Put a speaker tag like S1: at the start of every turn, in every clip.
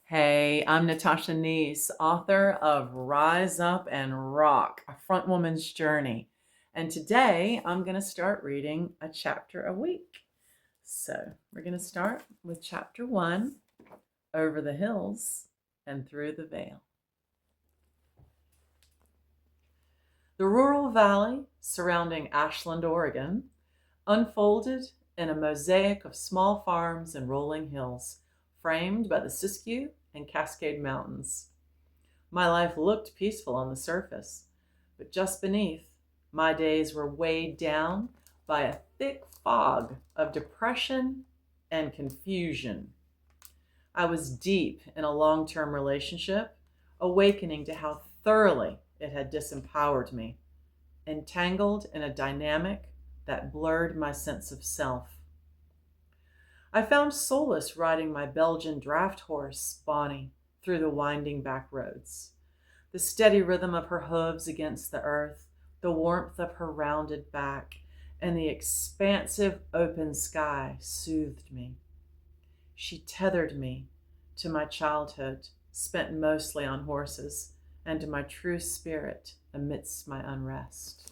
S1: Hey, I'm Natasha Neece, author of Rise Up and Rock, A Front Woman's Journey. And today I'm going to start reading a chapter a week. So we're going to start with chapter 1, Over the Hills and Through the Veil. The rural valley surrounding Ashland, Oregon, unfolded in a mosaic of small farms and rolling hills, framed by the Siskiyou and Cascade Mountains. My life looked peaceful on the surface, but just beneath, my days were weighed down by a thick fog of depression and confusion. I was deep in a long-term relationship, awakening to how thoroughly it had disempowered me, entangled in a dynamic that blurred my sense of self. I found solace riding my Belgian draft horse, Bonnie, through the winding back roads. The steady rhythm of her hooves against the earth, the warmth of her rounded back, and the expansive open sky soothed me. She tethered me to my childhood, spent mostly on horses, and to my true spirit amidst my unrest.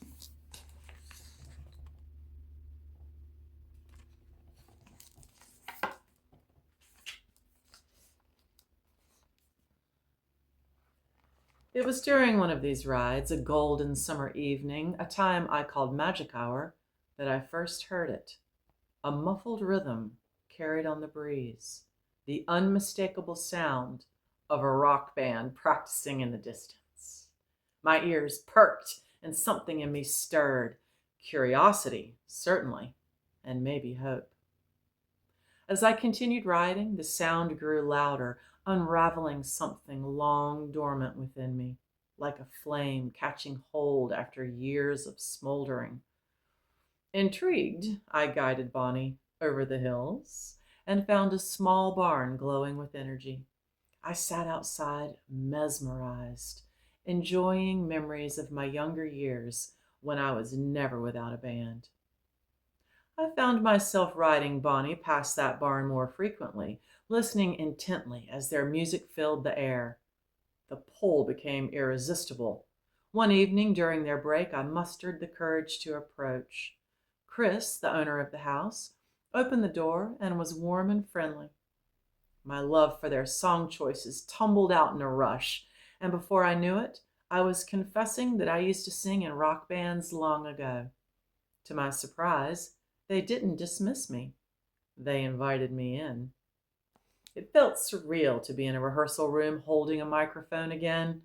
S1: It was during one of these rides, a golden summer evening, a time I called magic hour, that I first heard it. A muffled rhythm carried on the breeze, the unmistakable sound of a rock band practicing in the distance. My ears perked and something in me stirred. Curiosity, certainly, and maybe hope. As I continued riding, the sound grew louder, unraveling something long dormant within me, like a flame catching hold after years of smoldering. Intrigued, I guided Bonnie over the hills and found a small barn glowing with energy. I sat outside, mesmerized, enjoying memories of my younger years when I was never without a band. I found myself riding Bonnie past that barn more frequently, listening intently as their music filled the air. The pull became irresistible. One evening during their break, I mustered the courage to approach. Chris, the owner of the house, opened the door and was warm and friendly. My love for their song choices tumbled out in a rush, and before I knew it, I was confessing that I used to sing in rock bands long ago. To my surprise, they didn't dismiss me. They invited me in. It felt surreal to be in a rehearsal room holding a microphone again.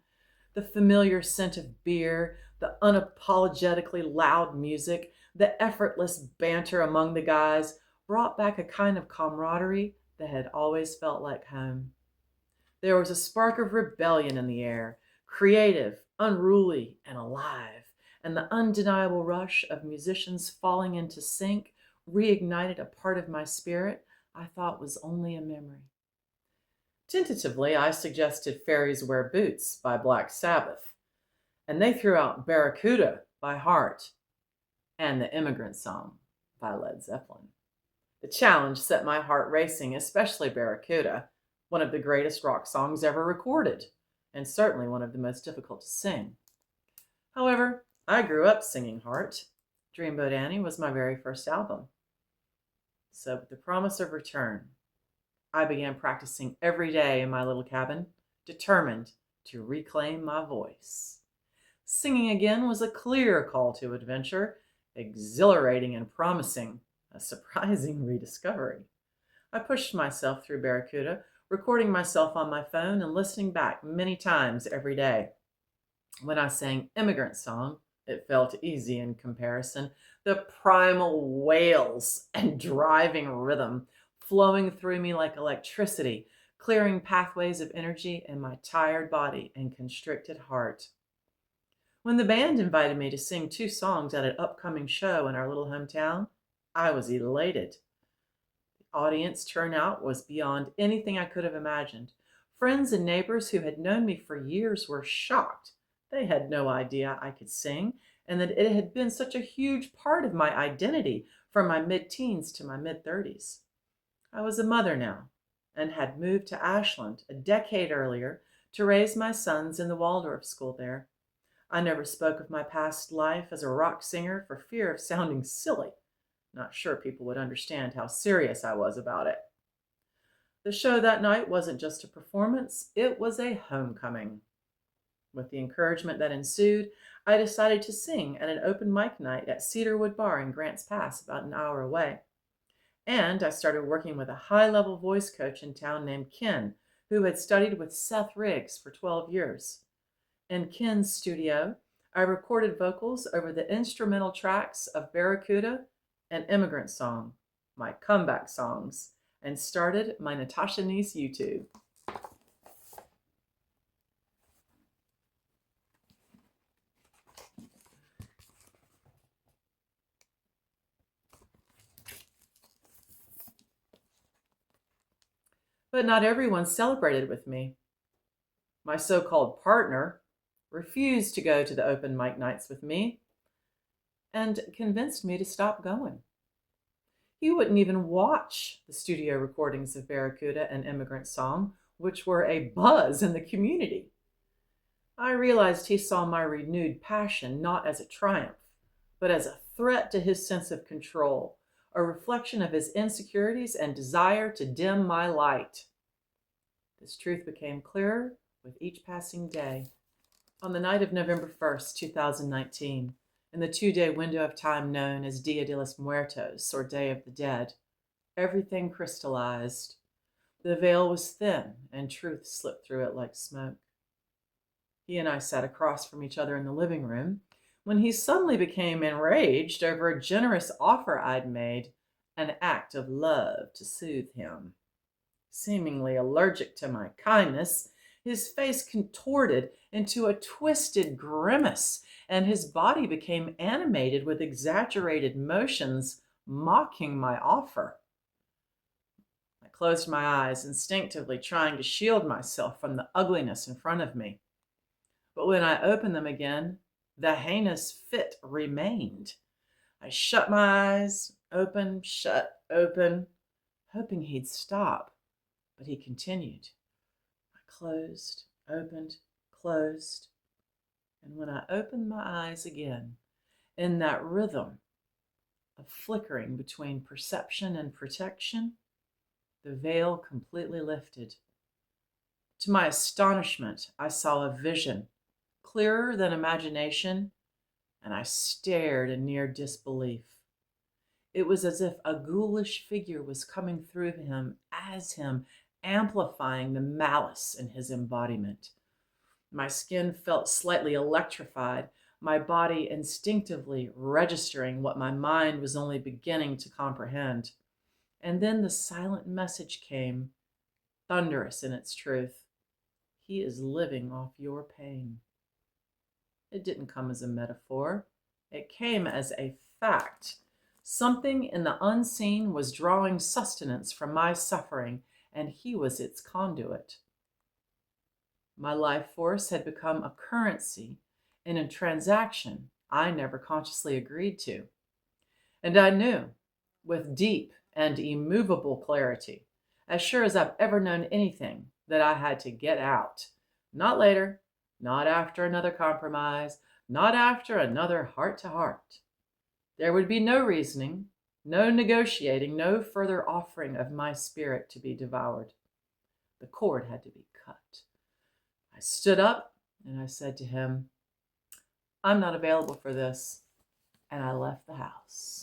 S1: The familiar scent of beer, the unapologetically loud music, the effortless banter among the guys brought back a kind of camaraderie that had always felt like home. There was a spark of rebellion in the air, creative, unruly, and alive, and the undeniable rush of musicians falling into sync reignited a part of my spirit I thought was only a memory. Tentatively, I suggested Fairies Wear Boots by Black Sabbath, and they threw out Barracuda by Heart and The Immigrant Song by Led Zeppelin. The challenge set my heart racing, especially Barracuda, one of the greatest rock songs ever recorded, and certainly one of the most difficult to sing. However, I grew up singing Heart. Dreamboat Annie was my very first album. So, with the promise of return, I began practicing every day in my little cabin, determined to reclaim my voice. Singing again was a clear call to adventure, exhilarating and promising, a surprising rediscovery. I pushed myself through Barracuda, recording myself on my phone and listening back many times every day. When I sang Immigrant Song, it felt easy in comparison. The primal wails and driving rhythm flowing through me like electricity, clearing pathways of energy in my tired body and constricted heart. When the band invited me to sing 2 songs at an upcoming show in our little hometown, I was elated. The audience turnout was beyond anything I could have imagined. Friends and neighbors who had known me for years were shocked. They had no idea I could sing, and that it had been such a huge part of my identity from my mid-teens to my mid-30s. I was a mother now, and had moved to Ashland a decade earlier to raise my sons in the Waldorf school there. I never spoke of my past life as a rock singer for fear of sounding silly. Not sure people would understand how serious I was about it. The show that night wasn't just a performance, it was a homecoming. With the encouragement that ensued, I decided to sing at an open mic night at Cedarwood Bar in Grants Pass, about an hour away. And I started working with a high-level voice coach in town named Ken, who had studied with Seth Riggs for 12 years. In Ken's studio, I recorded vocals over the instrumental tracks of Barracuda and Immigrant Song, my comeback songs, and started my Natasha Neece YouTube. But not everyone celebrated with me. My so-called partner refused to go to the open mic nights with me and convinced me to stop going. He wouldn't even watch the studio recordings of Barracuda and Immigrant Song, which were a buzz in the community. I realized he saw my renewed passion not as a triumph, but as a threat to his sense of control, a reflection of his insecurities and desire to dim my light. This truth became clearer with each passing day. On the night of November 1st, 2019, in the 2-day window of time known as Dia de los Muertos, or Day of the Dead, everything crystallized. The veil was thin, and truth slipped through it like smoke. He and I sat across from each other in the living room when he suddenly became enraged over a generous offer I'd made, an act of love to soothe him. Seemingly allergic to my kindness, his face contorted into a twisted grimace, and his body became animated with exaggerated motions, mocking my offer. I closed my eyes, instinctively trying to shield myself from the ugliness in front of me. But when I opened them again, the heinous fit remained. I shut my eyes, open, shut, open, hoping he'd stop, but he continued. I closed, opened, closed, and when I opened my eyes again, in that rhythm of flickering between perception and protection, the veil completely lifted. To my astonishment, I saw a vision, clearer than imagination, and I stared in near disbelief. It was as if a ghoulish figure was coming through him, as him, amplifying the malice in his embodiment. My skin felt slightly electrified, my body instinctively registering what my mind was only beginning to comprehend. And then the silent message came, thunderous in its truth. He is living off your pain. It didn't come as a metaphor. It came as a fact. Something in the unseen was drawing sustenance from my suffering, and he was its conduit. My life force had become a currency in a transaction I never consciously agreed to. And I knew, with deep and immovable clarity, as sure as I've ever known anything, that I had to get out. Not later, not after another compromise, not after another heart-to-heart. There would be no reasoning, no negotiating, no further offering of my spirit to be devoured. The cord had to be cut. I stood up and I said to him, I'm not available for this, and I left the house.